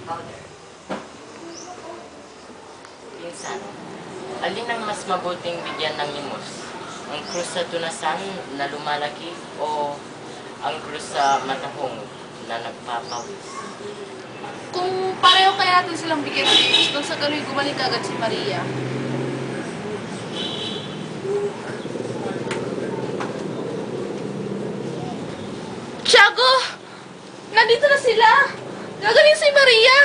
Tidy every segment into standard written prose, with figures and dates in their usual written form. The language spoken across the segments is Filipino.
powder. Pinsan, alin ang mas mabuting bigyan ng limos? Ang krus sa tunasan na lumalaki o ang krus sa matahong na nagpapawis? Kung pareho kaya natin silang bigyan ng limos, nang sa gano'y gumaling agad si Maria. Tiago! Nandito na sila! Gagaling si Maria!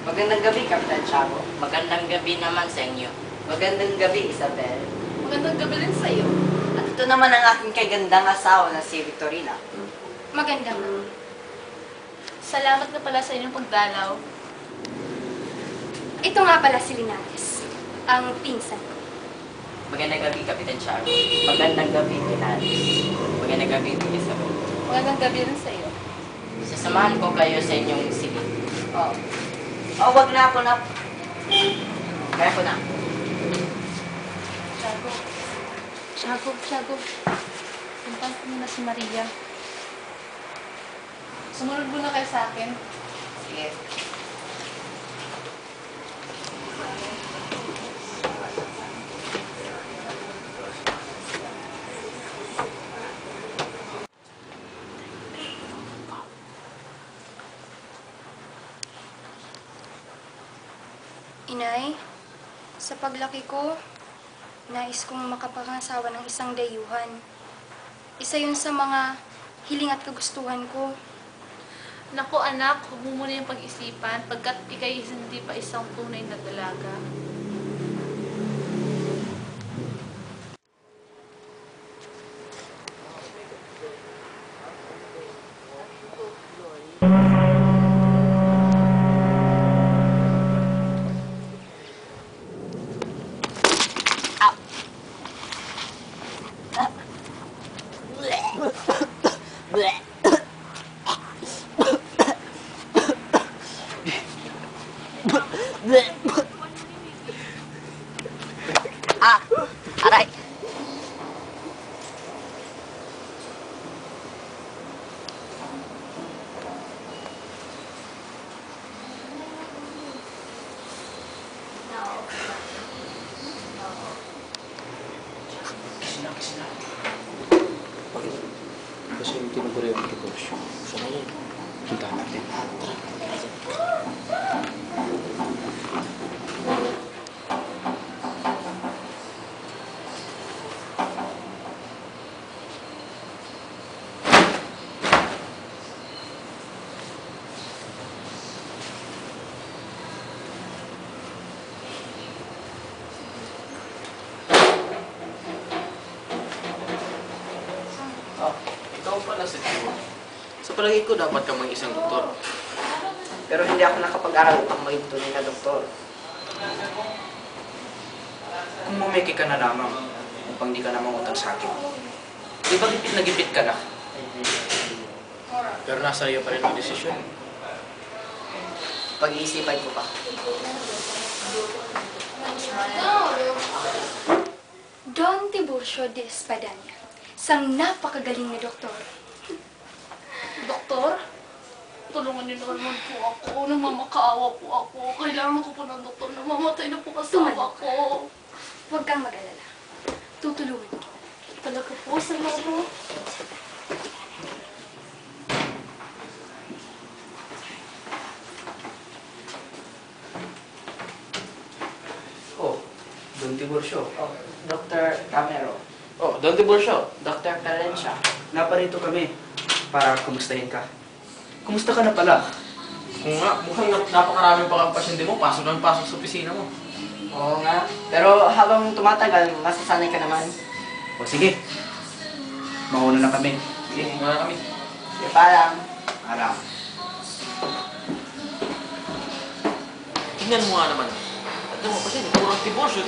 Magandang gabi, Kapitan Tiago. Magandang gabi naman sa inyo. Magandang gabi, Isabel. Magandang gabi rin sa'yo. At ito naman ang aking kagandang asawa na si Victorina. Magandang gabi. Salamat na pala sa inyong pagdalaw. Ito nga pala si Linares, ang pinsan ko. Magandang gabi, Kapitan Tiago. Magandang gabi, Linares. Magandang gabi, Isabel. Magandang gabi rin sa'yo. Sasamahan ko kayo sa inyong silid. Oh. Oh, wag na ako na. Kaya ko na. Tiago. Puntahan ko muna si Maria. Sumunod muna kayo sa akin. Sige. Inay, sa paglaki ko, nais kong makapangasawa ng isang dayuhan. Isa yun sa mga hiling at kagustuhan ko. Naku anak, huwag mo muna yung pag-isipan pagkat ikay hindi pa isang tunay na dalaga. Aray! Bakit? Kasi yung tinuguri ang negosyo. So ngayon, punta natin. Tara. Ah, ikaw pala si Tio. Sa palagay ko, dapat ka maging isang doktor. Pero hindi ako nakapag-aral upang maging tunay na doktor. Kung mumiki ka na lamang, upang di ka na mangutang sa akin. Di ba gipit na gipit ka na? Pero nasa iyo pa rin ang desisyon. Pag-iisipan ko pa. Don Tiburcio de Espadanya, isang napakagaling na doktor. Doktor, tulungan niyo naman po ako. Namamakaawa po ako. Kailangan ko po ng doktor. Namamatay na po kasama ko. Huwag kang mag-alala. Tutulungan kita. Talaga po, salamat. Oh, Don Tiburcio. Oh, Dr. Camero. Oh, Don Tiburcio. Dr. Valencia. Naparito kami para kumustahin ka. Kumusta ka na pala? Kung nga, mukhang napakaraming pa kang pasyente mo. Pasok ng pasok sa opisina mo. Oo nga. Pero habang tumatagal, masasanay ka naman. O sige. Mauna na kami. Sige, mauna na kami. Sige, parang. Tingnan mo nga naman. Alam mo kasi, puro Tiburcio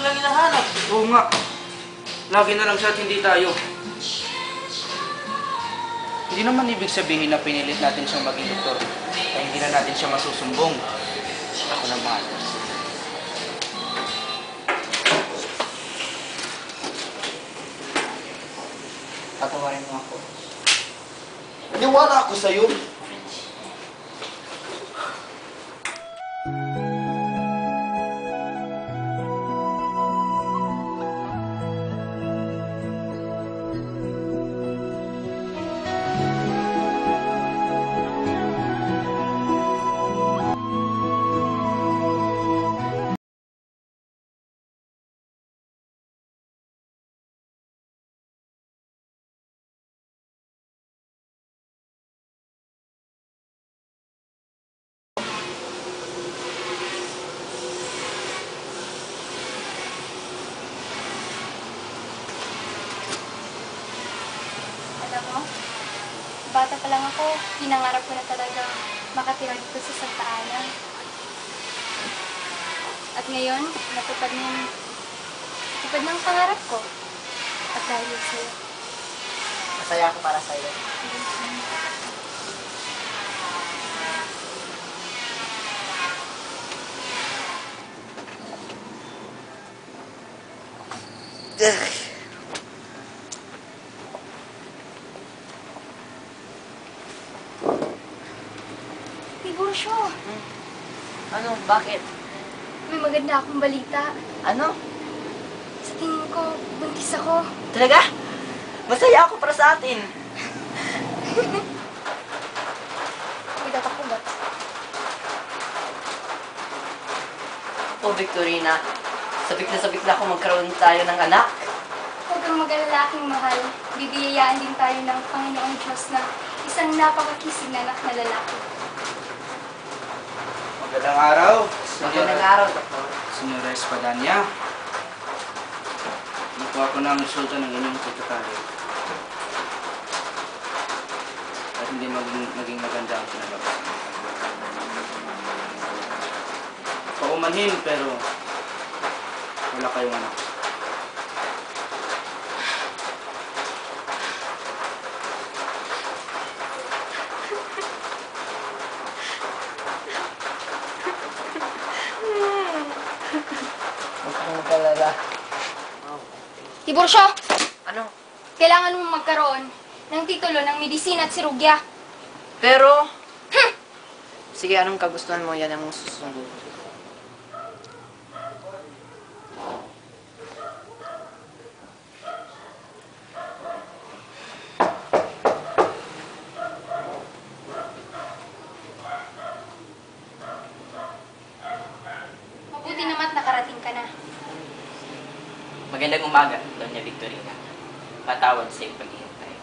lang hinahanap. Oo nga. Lagi na lang siya at hindi tayo. Hindi naman ibig sabihin na pinilit natin siyang maging doktor. Kaya hindi na natin siya masusumbong. Ako na mahal. Patawarin mo ako. Niwala ako sa'yo. Alam mo, bata pa lang ako, pinangarap ko na talaga makatira dito sa Santa Ana. At ngayon, natupad ng pangarap ko. At dahil sa'yo. Masaya ako para sa'yo. Tiburcio, Ano? Bakit? may maganda akong balita. Ano? Sa tingin ko, buntis ako. Talaga? Masaya ako para sa atin. May dapat ko ba? Oh, Victorina. Sabik na ako magkaroon tayo ng anak. Huwag kang mag-alala, aking mahal. Bibiyayaan din tayo ng Panginoong Diyos na isang napakakisig na anak na lalaki. Magandang araw, Magandang araw, Doktor. Senyora Espadanya. Nakuha ko na ang resulta ng inyong pagkakali. At hindi maging maganda ang pinalabas. Paumanhin pero wala kayong anak. Huwag kang mag-alala. Tiburcio, Ano? kailangan mong magkaroon ng titulo ng medisina at sirugya. Pero... Sige, anong kagustuhan mo? Yan ang susunod. Mabuti naman nakarating ka na. Magandang umaga, Doña Victorina. Patawad sa iyong paghihintay.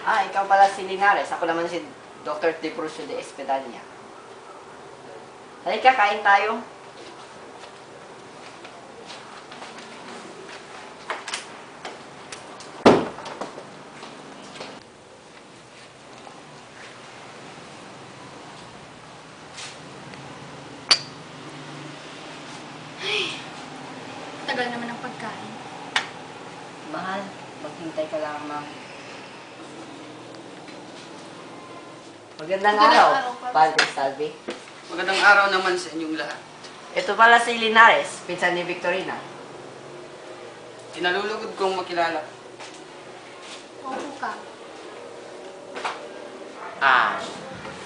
Ah, ikaw pala si Linares. Ako naman si Dr. Tiburcio de Espedania. Halika, kain tayo. Tagal naman ang pagkain. Mahal, maghintay ka lang, ma'am. Magandang araw, Padre Salvi. Magandang araw naman sa inyong lahat. Ito pala si Linares, pinsan ni Victorina. Kinalulugod kong makilala. Opo ka.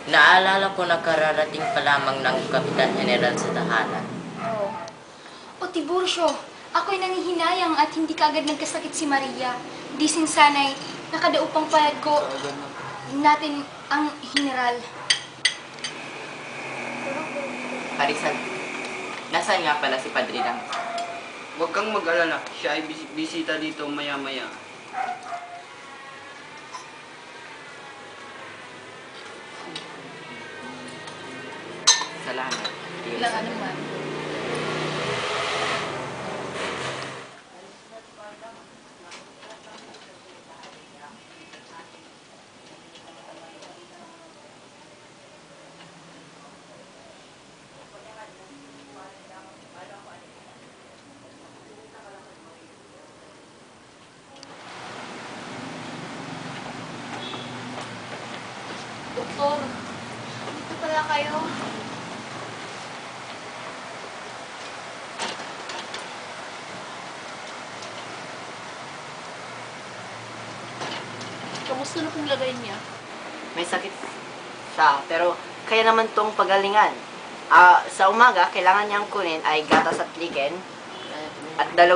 Naalala ko na kararating pa lamang ng Kapitan General sa tahanan. Oo. O Tiburcio, ako'y nangihinayang at hindi kaagad nagkasakit si Maria. Di sana'y nakadaupang palad ko natin ang general. Harisan, nasaan nga pala si Padre Lang? Huwag kang mag-alala. Siya ay bisita dito maya-maya. Salamat. Ilang ano man. Doktor, Dito pala kayo. kamusta na pong lagay niya? May sakit siya, pero kaya naman tong pagalingan. Sa umaga, kailangan niyang kunin ay gatas at liken at 2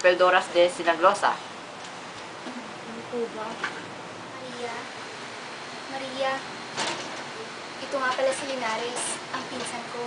peldoras de sinaglosa. Ano po ba? Maria. Maria. Ito nga pala si Linares, ang pinsan ko.